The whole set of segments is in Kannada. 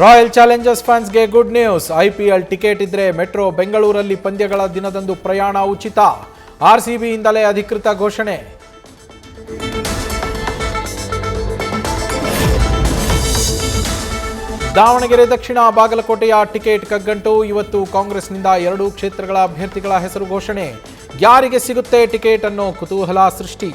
ರಾಯಲ್ ಚಾಲೆಂಜರ್ಸ್ ಫ್ಯಾನ್ಸ್ಗೆ ಗುಡ್ ನ್ಯೂಸ್. ಐಪಿಎಲ್ ಟಿಕೆಟ್ ಇದ್ರೆ ಮೆಟ್ರೋ ಬೆಂಗಳೂರಲ್ಲಿ ಪಂದ್ಯಗಳ ದಿನದಂದು ಪ್ರಯಾಣ ಉಚಿತ. ಆರ್ಸಿಬಿಯಿಂದಲೇ ಅಧಿಕೃತ ಘೋಷಣೆ. ದಾವಣಗೆರೆ ದಕ್ಷಿಣ ಬಾಗಲಕೋಟೆಯ ಟಿಕೆಟ್ ಕಗ್ಗಂಟು. ಇವತ್ತು ಕಾಂಗ್ರೆಸ್ನಿಂದ 2 ಕ್ಷೇತ್ರಗಳ ಅಭ್ಯರ್ಥಿಗಳ ಹೆಸರು ಘೋಷಣೆ. ಯಾರಿಗೆ ಸಿಗುತ್ತೆ ಟಿಕೆಟ್ ಅನ್ನೋ ಕುತೂಹಲ ಸೃಷ್ಟಿ.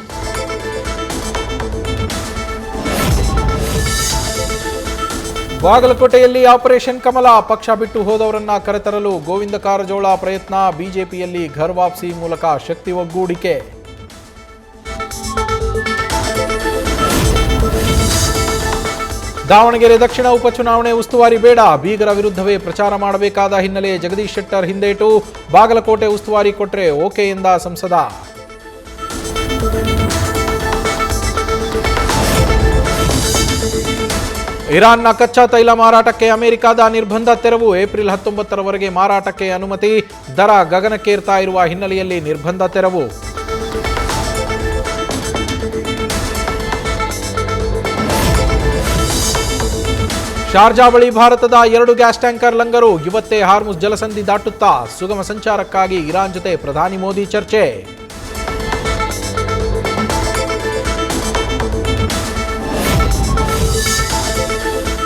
ಬಾಗಲಕೋಟೆಯಲ್ಲಿ ಆಪರೇಷನ್ ಕಮಲ. ಪಕ್ಷ ಬಿಟ್ಟು ಹೋದವರನ್ನ ಕರೆತರಲು ಗೋವಿಂದ ಕಾರಜೋಳ ಪ್ರಯತ್ನ. ಬಿಜೆಪಿಯಲ್ಲಿ ಘರ್ ವಾಪಸಿ ಮೂಲಕ ಶಕ್ತಿ ಒಗ್ಗೂಡಿಕೆ. ದಾವಣಗೆರೆ ದಕ್ಷಿಣ ಉಪಚುನಾವಣೆ ಉಸ್ತುವಾರಿ ಬೇಡ. ಬೀಗರ ವಿರುದ್ಧವೇ ಪ್ರಚಾರ ಮಾಡಬೇಕಾದ ಹಿನ್ನೆಲೆ ಜಗದೀಶ್ ಶೆಟ್ಟರ್ ಹಿಂದೇಟು. ಬಾಗಲಕೋಟೆ ಉಸ್ತುವಾರಿ ಕೊಟ್ರೆ ಓಕೆ ಎಂದ ಸಂಸದ. ಇರಾನ್ನ ಕಚ್ಚಾ ತೈಲ ಮಾರಾಟಕ್ಕೆ ಅಮೆರಿಕದ ನಿರ್ಬಂಧ ತೆರವು. ಏಪ್ರಿಲ್ 19ರವರೆಗೆ ಮಾರಾಟಕ್ಕೆ ಅನುಮತಿ. ದರ ಗಗನಕ್ಕೇರ್ತಾ ಇರುವ ಹಿನ್ನೆಲೆಯಲ್ಲಿ ನಿರ್ಬಂಧ ತೆರವು. ಶಾರ್ಜಾ ಬಳಿ ಭಾರತದ 2 ಗ್ಯಾಸ್ ಟ್ಯಾಂಕರ್ ಲಂಗರು. ಇವತ್ತೇ ಹಾರ್ಮುಜ್ ಜಲಸಂಧಿ ದಾಟುತ್ತಾ ಸುಗಮ ಸಂಚಾರಕ್ಕಾಗಿ ಇರಾನ್ ಜೊತೆ ಪ್ರಧಾನಿ ಮೋದಿ ಚರ್ಚೆ.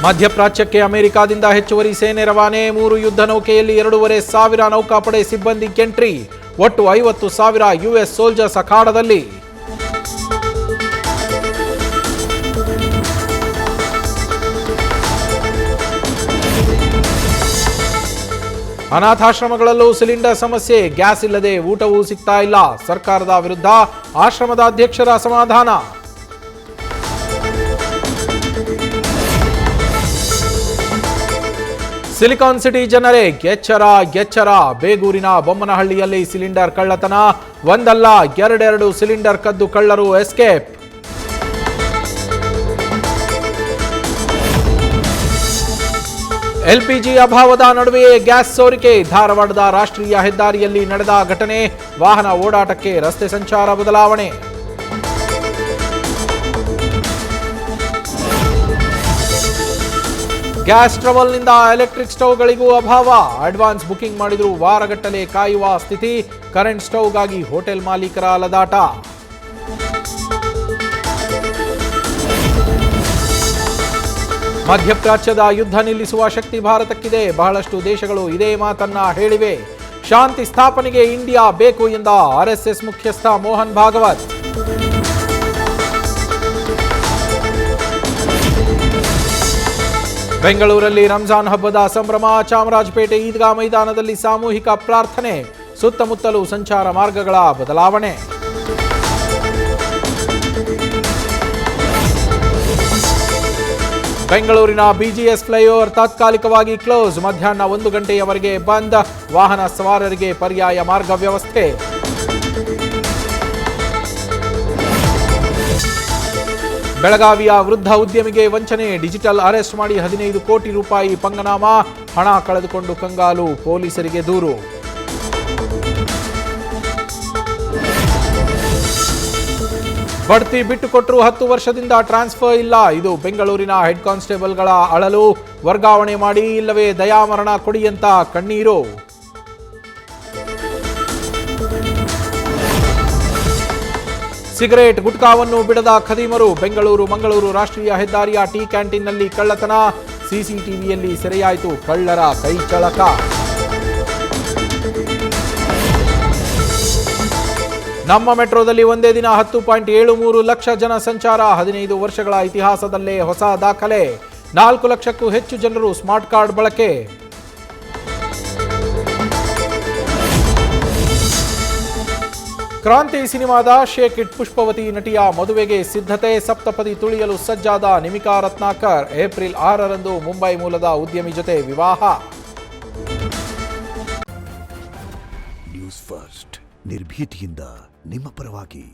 ಮಧ್ಯಪ್ರಾಚ್ಯಕ್ಕೆ ಅಮೆರಿಕದಿಂದ ಹೆಚ್ಚುವರಿ ಸೇನೆ ರವಾನೆ. 3 ಯುದ್ಧ ನೌಕೆಯಲ್ಲಿ 2,500 ನೌಕಾಪಡೆ ಸಿಬ್ಬಂದಿ ಎಂಟ್ರಿ. ಒಟ್ಟು 50,000 ಯುಎಸ್ ಸೋಲ್ಜರ್ಸ್ ಅಖಾಡದಲ್ಲಿ. ಅನಾಥಾಶ್ರಮಗಳಲ್ಲೂ ಸಿಲಿಂಡರ್ ಸಮಸ್ಯೆ. ಗ್ಯಾಸ್ ಇಲ್ಲದೆ ಊಟವೂ ಸಿಗ್ತಾ ಇಲ್ಲ. ಸರ್ಕಾರದ ವಿರುದ್ಧ ಆಶ್ರಮದ ಅಧ್ಯಕ್ಷರ ಅಸಮಾಧಾನ. ಸಿಲಿಕಾನ್ ಸಿಟಿ ಜನರೇ ಎಚ್ಚರ ಎಚ್ಚರ. ಬೇಗೂರಿನ ಬೊಮ್ಮನಹಳ್ಳಿಯಲ್ಲಿ ಸಿಲಿಂಡರ್ ಕಳ್ಳತನ. ಒಂದಲ್ಲ 2 ಸಿಲಿಂಡರ್ ಕದ್ದು ಕಳ್ಳರು ಎಸ್ಕೇಪ್. ಎಲ್ಪಿಜಿ ಅಭಾವದ ನಡುವೆಯೇ ಗ್ಯಾಸ್ ಸೋರಿಕೆ. ಧಾರವಾಡದ ರಾಷ್ಟ್ರೀಯ ಹೆದ್ದಾರಿಯಲ್ಲಿ ನಡೆದ ಘಟನೆ. ವಾಹನ ಓಡಾಟಕ್ಕೆ ರಸ್ತೆ ಸಂಚಾರ ಬದಲಾವಣೆ. ಗ್ಯಾಸ್ ಟ್ರಬಲ್ನಿಂದ ಎಲೆಕ್ಟ್ರಿಕ್ ಸ್ಟವ್ಗಳಿಗೂ ಅಭಾವ. ಅಡ್ವಾನ್ಸ್ ಬುಕಿಂಗ್ ಮಾಡಿದರೂ ವಾರಗಟ್ಟಲೆ ಕಾಯುವ ಸ್ಥಿತಿ. ಕರೆಂಟ್ ಸ್ಟವ್ಗಾಗಿ ಹೋಟೆಲ್ ಮಾಲೀಕರ ಅಲದಾಟ. ಮಧ್ಯಪ್ರಾಚ್ಯದ ಯುದ್ಧ ನಿಲ್ಲಿಸುವ ಶಕ್ತಿ ಭಾರತಕ್ಕಿದೆ. ಬಹಳಷ್ಟು ದೇಶಗಳು ಇದೇ ಮಾತನ್ನ ಹೇಳಿವೆ. ಶಾಂತಿ ಸ್ಥಾಪನೆಗೆ ಇಂಡಿಯಾ ಬೇಕು ಎಂದ ಆರ್ಎಸ್ಎಸ್ ಮುಖ್ಯಸ್ಥ ಮೋಹನ್ ಭಾಗವತ್. ಬೆಂಗಳೂರಲ್ಲಿ ರಂಜಾನ್ ಹಬ್ಬದ ಸಂಭ್ರಮ. ಚಾಮರಾಜಪೇಟೆ ಈದ್ಗಾ ಮೈದಾನದಲ್ಲಿ ಸಾಮೂಹಿಕ ಪ್ರಾರ್ಥನೆ. ಸುತ್ತಮುತ್ತಲೂ ಸಂಚಾರ ಮಾರ್ಗಗಳ ಬದಲಾವಣೆ. ಬೆಂಗಳೂರಿನ ಬಿಜಿಎಸ್ ಫ್ಲೈಓವರ್ ತಾತ್ಕಾಲಿಕವಾಗಿ ಕ್ಲೋಸ್. ಮಧ್ಯಾಹ್ನ 1 ಗಂಟೆಯವರೆಗೆ ಬಂದ್. ವಾಹನ ಸವಾರರಿಗೆ ಪರ್ಯಾಯ ಮಾರ್ಗ ವ್ಯವಸ್ಥೆ. ಬೆಳಗಾವಿಯ ವೃದ್ಧ ಉದ್ಯಮಿಗೆ ವಂಚನೆ. ಡಿಜಿಟಲ್ ಅರೆಸ್ಟ್ ಮಾಡಿ 15 ಕೋಟಿ ರೂಪಾಯಿ ಪಂಗನಾಮ. ಹಣ ಕಳೆದುಕೊಂಡು ಕಂಗಾಲು. ಪೊಲೀಸರಿಗೆ ದೂರು. ಬಡ್ತಿ ಬಿಟ್ಟುಕೊಟ್ಟರು 10 ವರ್ಷದಿಂದ ಟ್ರಾನ್ಸ್ಫರ್ ಇಲ್ಲ. ಇದು ಬೆಂಗಳೂರಿನ ಹೆಡ್ ಕಾನ್ಸ್ಟೇಬಲ್ಗಳ ಅಳಲು. ವರ್ಗಾವಣೆ ಮಾಡಿ ಇಲ್ಲವೇ ದಯಾಮರಣ ಕೊಡಿ ಅಂತ ಕಣ್ಣೀರು. ಸಿಗರೇಟ್ ಗುಟ್ಕಾವನ್ನು ಬಿಡದ ಖದೀಮರು. ಬೆಂಗಳೂರು ಮಂಗಳೂರು ರಾಷ್ಟ್ರೀಯ ಹೆದ್ದಾರಿಯ ಟೀ ಕ್ಯಾಂಟೀನ್ನಲ್ಲಿ ಕಳ್ಳತನ. ಸಿಸಿಟಿವಿಯಲ್ಲಿ ಸೆರೆಯಾಯಿತು ಕಳ್ಳರ ಕೈಚಳಕ. ನಮ್ಮ ಮೆಟ್ರೋದಲ್ಲಿ ಒಂದೇ ದಿನ 10.73 ಲಕ್ಷ ಜನ ಸಂಚಾರ. 15 ವರ್ಷಗಳ ಇತಿಹಾಸದಲ್ಲೇ ಹೊಸ ದಾಖಲೆ. 4 ಲಕ್ಷಕ್ಕೂ ಹೆಚ್ಚು ಜನರು ಸ್ಮಾರ್ಟ್ ಕಾರ್ಡ್ ಬಳಕೆ. ಕ್ರಾಂತಿ ಸಿನಿಮಾದ ಶೇಕ್ ಇಟ್ ಪುಷ್ಪವತಿ ನಟಿಯ ಮದುವೆಗೆ ಸಿದ್ಧತೆ. ಸಪ್ತಪದಿ ತುಳಿಯಲು ಸಜ್ಜಾದ ನಿಮಿಕಾ ರತ್ನಾಕರ್. ಏಪ್ರಿಲ್ 6ರಂದು ಮುಂಬೈ ಮೂಲದ ಉದ್ಯಮಿ ಜೊತೆ ವಿವಾಹ. ನ್ಯೂಸ್ ಫಸ್ಟ್ ನಿರ್ಭೀತಿಯಿಂದ ನಿಮ್ಮ ಪರವಾಗಿ.